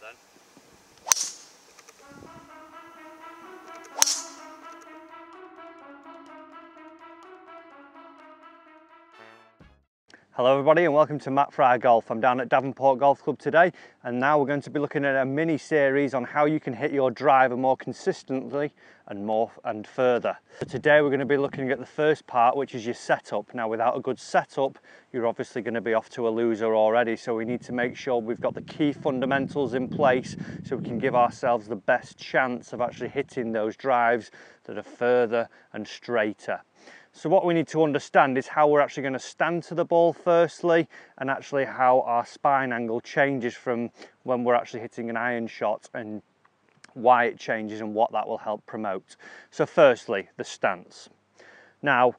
Then. Hello everybody and welcome to Matt Fryer Golf. I'm down at Davenport Golf Club today and now we're going to be looking at a mini series on how you can hit your driver more consistently and further. So today we're going to be looking at the first part, which is your setup. Now without a good setup you're obviously going to be off to a loser already, so we need to make sure we've got the key fundamentals in place so we can give ourselves the best chance of actually hitting those drives that are further and straighter. So what we need to understand is how we're actually going to stand to the ball firstly, and actually how our spine angle changes from when we're actually hitting an iron shot and why it changes and what that will help promote. So firstly, the stance. Now,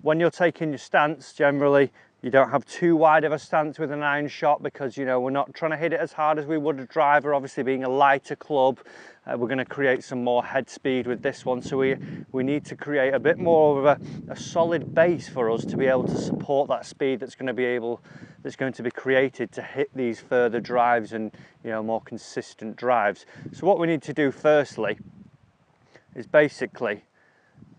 when you're taking your stance, generally you don't have too wide of a stance with an iron shot because, you know, we're not trying to hit it as hard as we would a driver. Obviously being a lighter club, we're going to create some more head speed with this one, so we need to create a bit more of a solid base for us to be able to support that speed that's going to be created to hit these further drives and, you know, more consistent drives. So what we need to do firstly is basically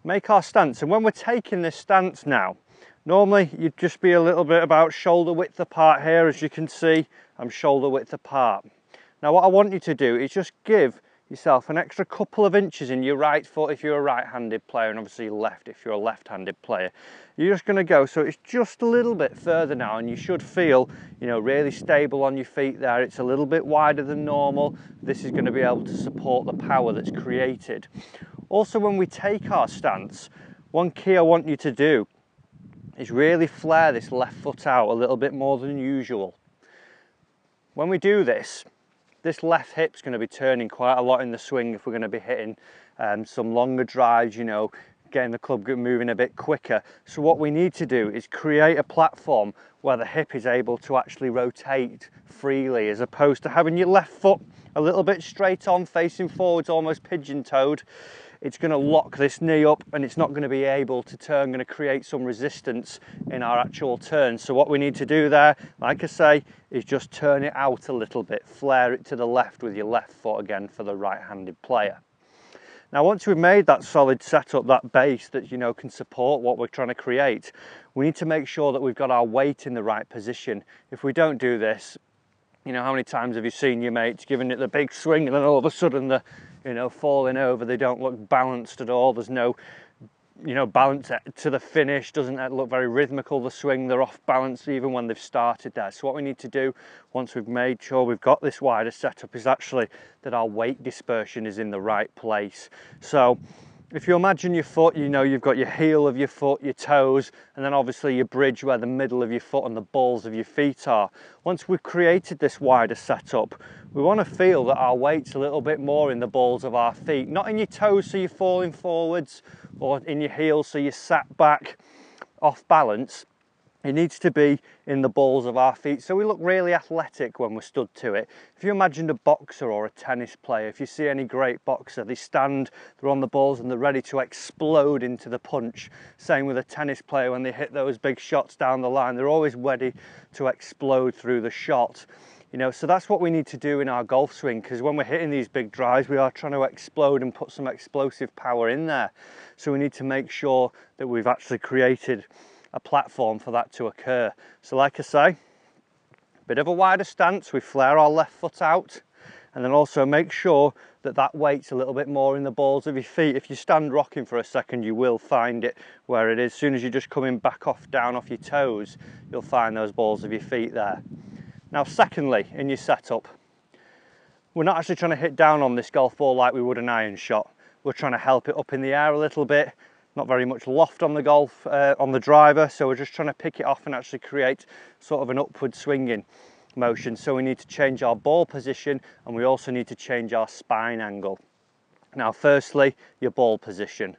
make our stance, and when we're taking this stance now, normally you'd just be a little bit about shoulder width apart here. As you can see, I'm shoulder width apart. Now what I want you to do is just give yourself an extra couple of inches in your right foot if you're a right-handed player, and obviously left if you're a left-handed player. You're just going to go so it's just a little bit further now, and you should feel, you know, really stable on your feet there. It's a little bit wider than normal. This is going to be able to support the power that's created. Also, when we take our stance, one key I want you to do is really flare this left foot out a little bit more than usual. When we do this, this left hip's going to be turning quite a lot in the swing if we're going to be hitting some longer drives, you know, getting the club moving a bit quicker. So what we need to do is create a platform where the hip is able to actually rotate freely, as opposed to having your left foot a little bit straight on, facing forwards, almost pigeon-toed. It's going to lock this knee up and it's not going to be able to turn, going to create some resistance in our actual turn. So what we need to do there, like I say, is just turn it out a little bit, flare it to the left with your left foot again for the right-handed player. Now once we've made that solid setup, that base that, you know, can support what we're trying to create, we need to make sure that we've got our weight in the right position. If we don't do this, you know, how many times have you seen your mates giving it the big swing and then all of a sudden they're, you know, falling over, they don't look balanced at all, there's no, you know, balance to the finish, doesn't look very rhythmical, the swing, they're off balance even when they've started there. So what we need to do once we've made sure we've got this wider setup is actually that our weight dispersion is in the right place. So if you imagine your foot, you know, you've got your heel of your foot, your toes, and then obviously your bridge where the middle of your foot and the balls of your feet are. Once we've created this wider setup, we want to feel that our weight's a little bit more in the balls of our feet, not in your toes so you're falling forwards, or in your heels so you're sat back off balance. It needs to be in the balls of our feet so we look really athletic when we're stood to it. If you imagine a boxer or a tennis player, if you see any great boxer, they stand, they're on the balls and they're ready to explode into the punch. Same with a tennis player, when they hit those big shots down the line, they're always ready to explode through the shot. You know, so that's what we need to do in our golf swing, because when we're hitting these big drives, we are trying to explode and put some explosive power in there. So we need to make sure that we've actually created a platform for that to occur. So like I say, a bit of a wider stance, we flare our left foot out, and then also make sure that that weight's a little bit more in the balls of your feet. If you stand rocking for a second, you will find it where it is. As soon as you're just coming back down off your toes, you'll find those balls of your feet there. Now secondly, in your setup, we're not actually trying to hit down on this golf ball like we would an iron shot. We're trying to help it up in the air a little bit. Not very much loft on the driver, so we're just trying to pick it off and actually create sort of an upward swinging motion. So we need to change our ball position, and we also need to change our spine angle. Now firstly, your ball position.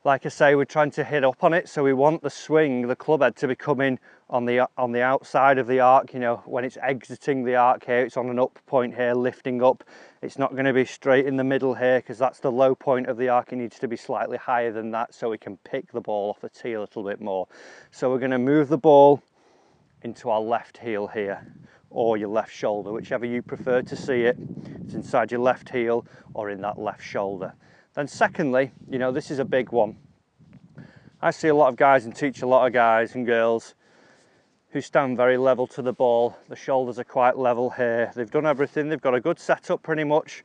Like I say, we're trying to hit up on it, so we want the swing, the club head, to be coming on the outside of the arc. You know, when it's exiting the arc here, it's on an up point here, lifting up. It's not going to be straight in the middle here, because that's the low point of the arc. It needs to be slightly higher than that so we can pick the ball off the tee a little bit more. So we're going to move the ball into our left heel here, or your left shoulder, whichever you prefer to see it. It's inside your left heel or in that left shoulder. Then secondly, you know, this is a big one. I see a lot of guys and teach a lot of guys and girls who stand very level to the ball. The shoulders are quite level here. They've done everything, they've got a good setup pretty much,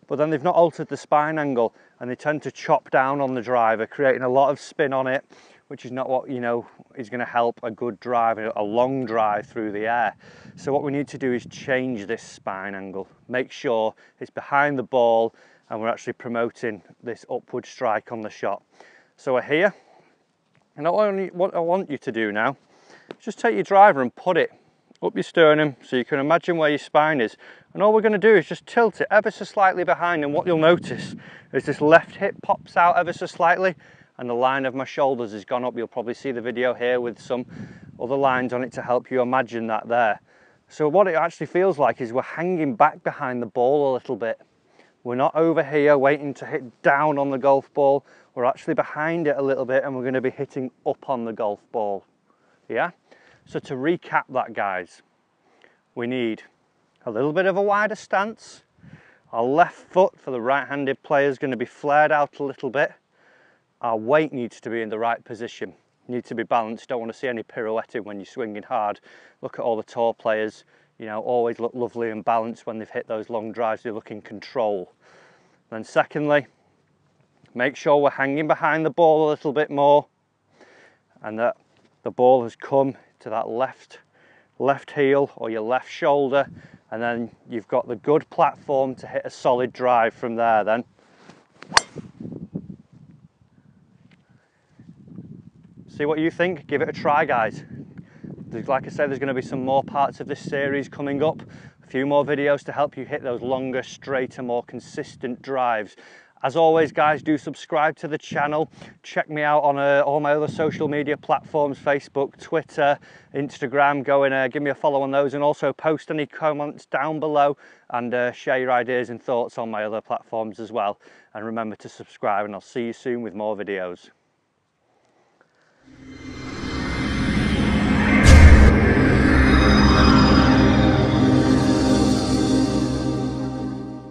but then they've not altered the spine angle, and they tend to chop down on the driver, creating a lot of spin on it, which is not what, you know, is going to help a good drive, a long drive through the air. So what we need to do is change this spine angle, make sure it's behind the ball and we're actually promoting this upward strike on the shot. So we're here, and what I want you to do now, just take your driver and put it up your sternum so you can imagine where your spine is, and all we're going to do is just tilt it ever so slightly behind, and what you'll notice is this left hip pops out ever so slightly and the line of my shoulders has gone up. You'll probably see the video here with some other lines on it to help you imagine that there. So what it actually feels like is we're hanging back behind the ball a little bit. We're not over here waiting to hit down on the golf ball, we're actually behind it a little bit and we're going to be hitting up on the golf ball. Yeah? So to recap that, guys, we need a little bit of a wider stance. Our left foot for the right-handed player is going to be flared out a little bit. Our weight needs to be in the right position. You need to be balanced. Don't want to see any pirouetting when you're swinging hard. Look at all the tour players, you know, always look lovely and balanced when they've hit those long drives. They look in control. Then secondly, make sure we're hanging behind the ball a little bit more, and that the ball has come to that left heel or your left shoulder, and then you've got the good platform to hit a solid drive from there then. See what you think, give it a try, guys. Like I said, there's going to be some more parts of this series coming up, a few more videos to help you hit those longer, straighter, more consistent drives. As always, guys, do subscribe to the channel. Check me out on all my other social media platforms, Facebook, Twitter, Instagram. Go and give me a follow on those, and also post any comments down below and share your ideas and thoughts on my other platforms as well. And remember to subscribe, and I'll see you soon with more videos.